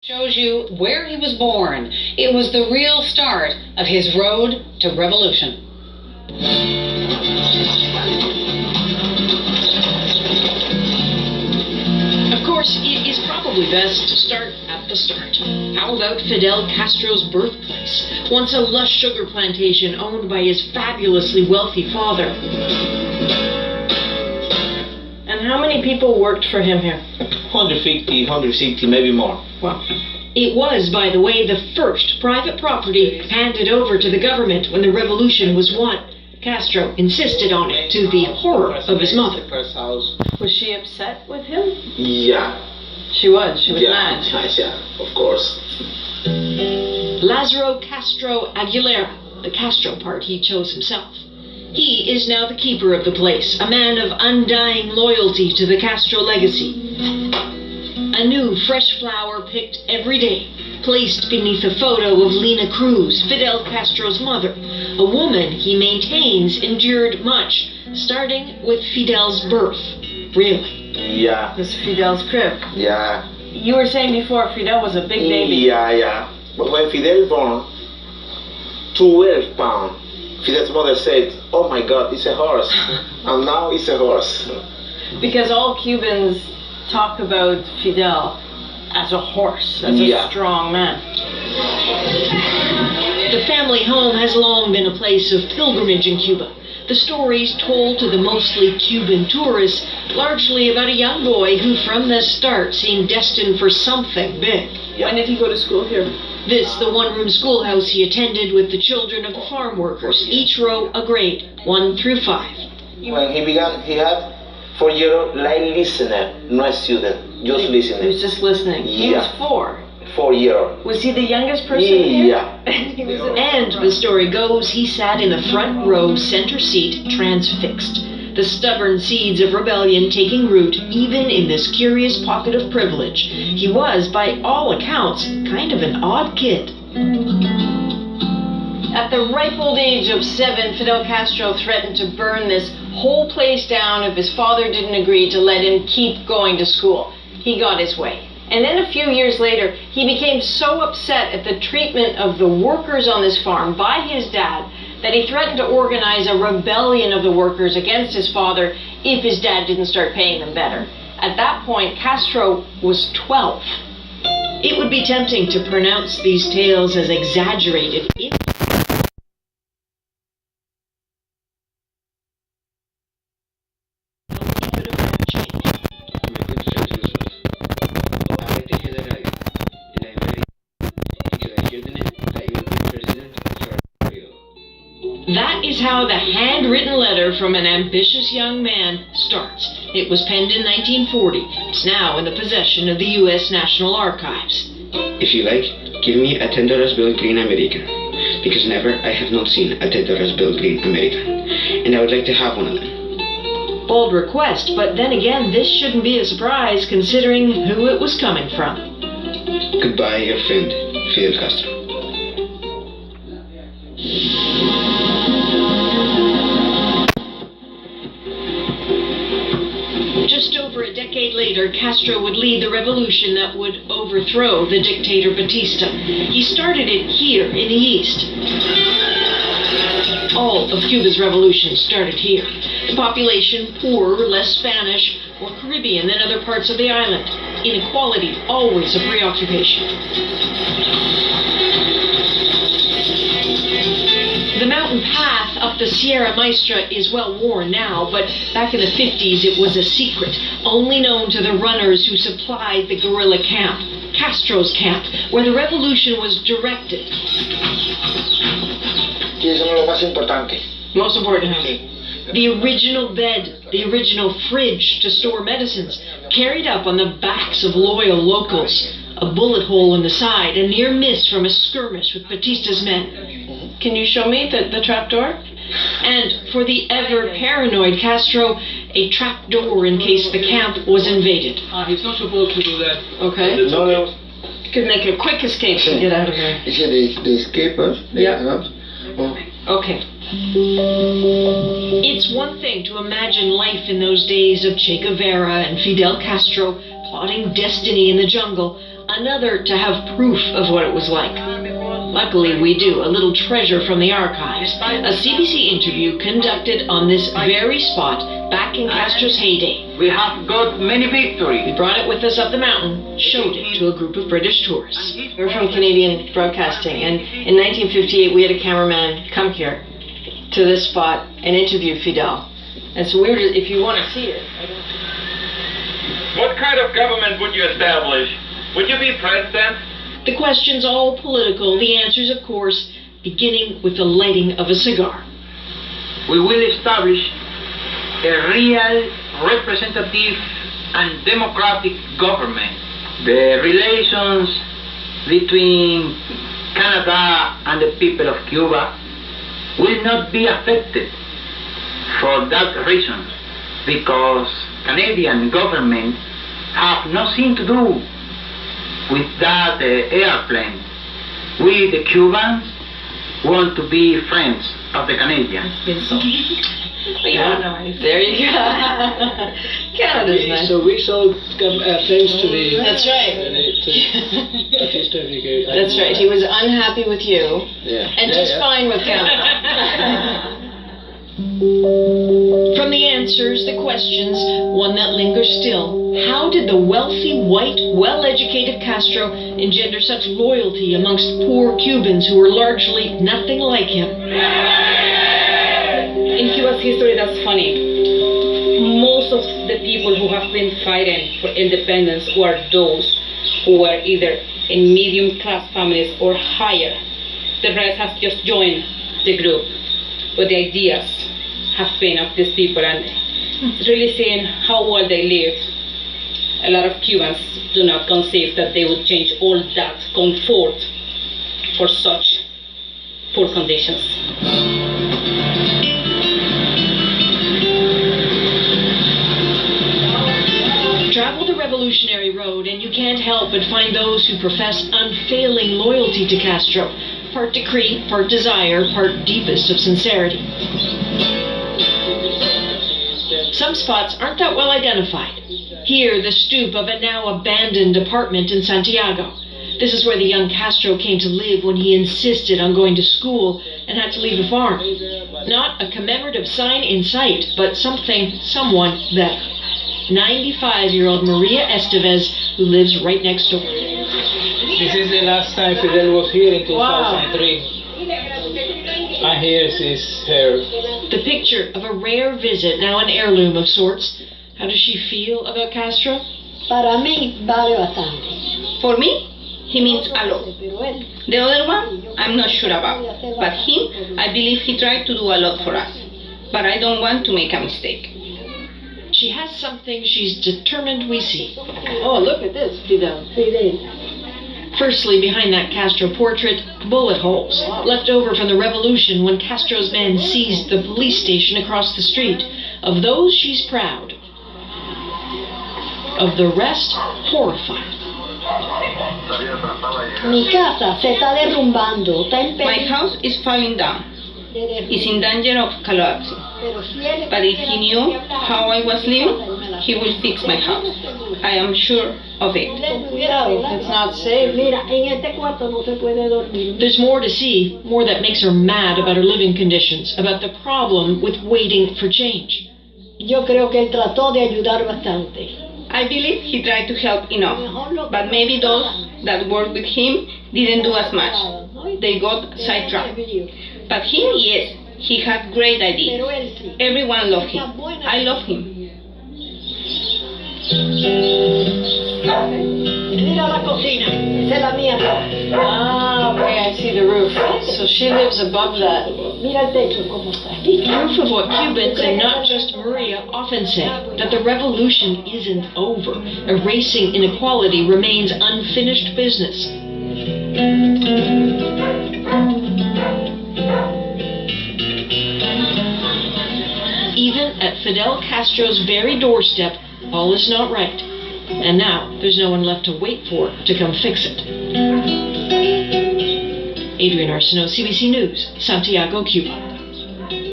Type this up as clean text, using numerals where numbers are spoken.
Shows you where he was born. It was the real start of his road to revolution. Of course, it is probably best to start at the start. How about Fidel Castro's birthplace? Once a lush sugar plantation owned by his fabulously wealthy father. And how many people worked for him here? 150, 160, maybe more. Wow. It was, by the way, the first private property handed over to the government when the revolution was won. Castro insisted on it, to the horror of his mother. Was she upset with him? Yeah. She was mad. Yeah, of course. Lázaro Castro Aguilera, the Castro part he chose himself. He is now the keeper of the place, a man of undying loyalty to the Castro legacy. A new fresh flower picked every day, placed beneath a photo of Lina Cruz, Fidel Castro's mother, a woman he maintains endured much, starting with Fidel's birth. Really? Yeah. This is Fidel's crib. Yeah. You were saying before Fidel was a big baby. Yeah. But when Fidel born, 12 pounds, Fidel's mother said, "Oh my God, it's a horse." And now it's a horse. Because all Cubans talk about Fidel as a horse, as a strong man. The family home has long been a place of pilgrimage in Cuba. The stories told to the mostly Cuban tourists, largely about a young boy who from the start seemed destined for something big. When did he go to school here? This, the one-room schoolhouse he attended with the children of the farm workers, each row a grade, 1 through 5. When he began, he had 4-year-old like listener, not a student, just listening. He was just listening. He was 4. 4-year-old. Was he the youngest person here? Yeah. And the story goes, he sat in the front row, center seat, transfixed. The stubborn seeds of rebellion taking root even in this curious pocket of privilege. He was, by all accounts, kind of an odd kid. At the ripe old age of 7, Fidel Castro threatened to burn this whole place down if his father didn't agree to let him keep going to school. He got his way. And then a few years later, he became so upset at the treatment of the workers on this farm by his dad that he threatened to organize a rebellion of the workers against his father if his dad didn't start paying them better. At that point, Castro was 12. It would be tempting to pronounce these tales as exaggerated. That is how the handwritten letter from an ambitious young man starts. It was penned in 1940. It's now in the possession of the U.S. National Archives. If you like, give me a $10 bill green American, because never I have not seen a $10 bill green American, and I would like to have one of them. Bold request, but then again, this shouldn't be a surprise considering who it was coming from. Goodbye, your friend, Fidel Castro. Just over a decade later, Castro would lead the revolution that would overthrow the dictator Batista. He started it here in the East. All of Cuba's revolutions started here. The population poorer, less Spanish, or Caribbean than other parts of the island. Inequality, always a preoccupation. The mountain path up the Sierra Maestra is well worn now, but back in the 50s it was a secret, only known to the runners who supplied the guerrilla camp, Castro's camp, where the revolution was directed. Most important. The original bed, the original fridge to store medicines, carried up on the backs of loyal locals. A bullet hole in the side, a near miss from a skirmish with Batista's men. Can you show me the trap door? And for the ever paranoid Castro, a trap door in case the camp was invaded. He's not supposed to do that. Okay. No. Could make a quick escape to get out of there. You see the escapers? Yeah. Okay. It's one thing to imagine life in those days of Che Guevara and Fidel Castro plotting destiny in the jungle. another to have proof of what it was like. Luckily, we do, a little treasure from the archives, a CBC interview conducted on this very spot back in Castro's heyday. We have got many victories. We brought it with us up the mountain, showed it to a group of British tourists. We're from Canadian Broadcasting, and in 1958 we had a cameraman come here to this spot and interview Fidel. And so we were just, if you want to see it. What kind of government would you establish? Would you be president? The questions all political, the answers, of course, beginning with the lighting of a cigar. We will establish a real representative and democratic government. The relations between Canada and the people of Cuba will not be affected for that reason, because Canadian government have nothing to do with that airplane. We, the Cubans, want to be friends of the Canadians. Yeah, there you go. Canada's nice. So we sold planes to the... That's right. That is very good. That's right. He was unhappy with you, and just fine with Canada. From the answers, the questions, one that lingers still. How did the wealthy, white, well-educated Castro engender such loyalty amongst poor Cubans who were largely nothing like him? In Cuba's history, that's funny. Most of the people who have been fighting for independence were those who were either in medium-class families or higher. The rest has just joined the group. But the ideas have been of these people, and it's really seeing how well they live. A lot of Cubans do not conceive that they would change all that comfort for such poor conditions. Travel the revolutionary road and you can't help but find those who profess unfailing loyalty to Castro, part decree, part desire, part deepest of sincerity. Some spots aren't that well identified. Here, the stoop of a now abandoned apartment in Santiago. This is where the young Castro came to live when he insisted on going to school and had to leave the farm. Not a commemorative sign in sight, but someone better. 95-year-old Maria Estevez, who lives right next door. This is the last time Fidel was here in 2003. Wow. And here is her. The picture of a rare visit, now an heirloom of sorts. How does she feel about Castro? Para mí vale bastante. For me, he means a lot. The other one, I'm not sure about. But him, I believe he tried to do a lot for us. But I don't want to make a mistake. She has something she's determined we see. Oh, look at this, Fidel. Firstly, behind that Castro portrait, bullet holes, left over from the revolution when Castro's men seized the police station across the street. Of those, she's proud. Of the rest, horrified. Mi casa se está derrumbando, está en My house is falling down. Is in danger of collapse. But if he knew how I was living, he will fix my house. I am sure of it. It's not safe. There's more to see, more that makes her mad about her living conditions, about the problem with waiting for change. Yo creo que él trató de ayudar bastante. I believe he tried to help enough, but maybe those that worked with him didn't do as much. They got sidetracked. But him, yes, he had great ideas. Everyone loved him. I love him. Mira la cocina, esa es la mía. Ah, okay, I see the roof. So she lives above that. Mira el techo cómo está. Proof of what Cubans, and not just Maria, often say, that the revolution isn't over. Erasing inequality remains unfinished business. Even at Fidel Castro's very doorstep, all is not right. And now, there's no one left to wait for to come fix it. Adrian Arsenault, CBC News, Santiago, Cuba.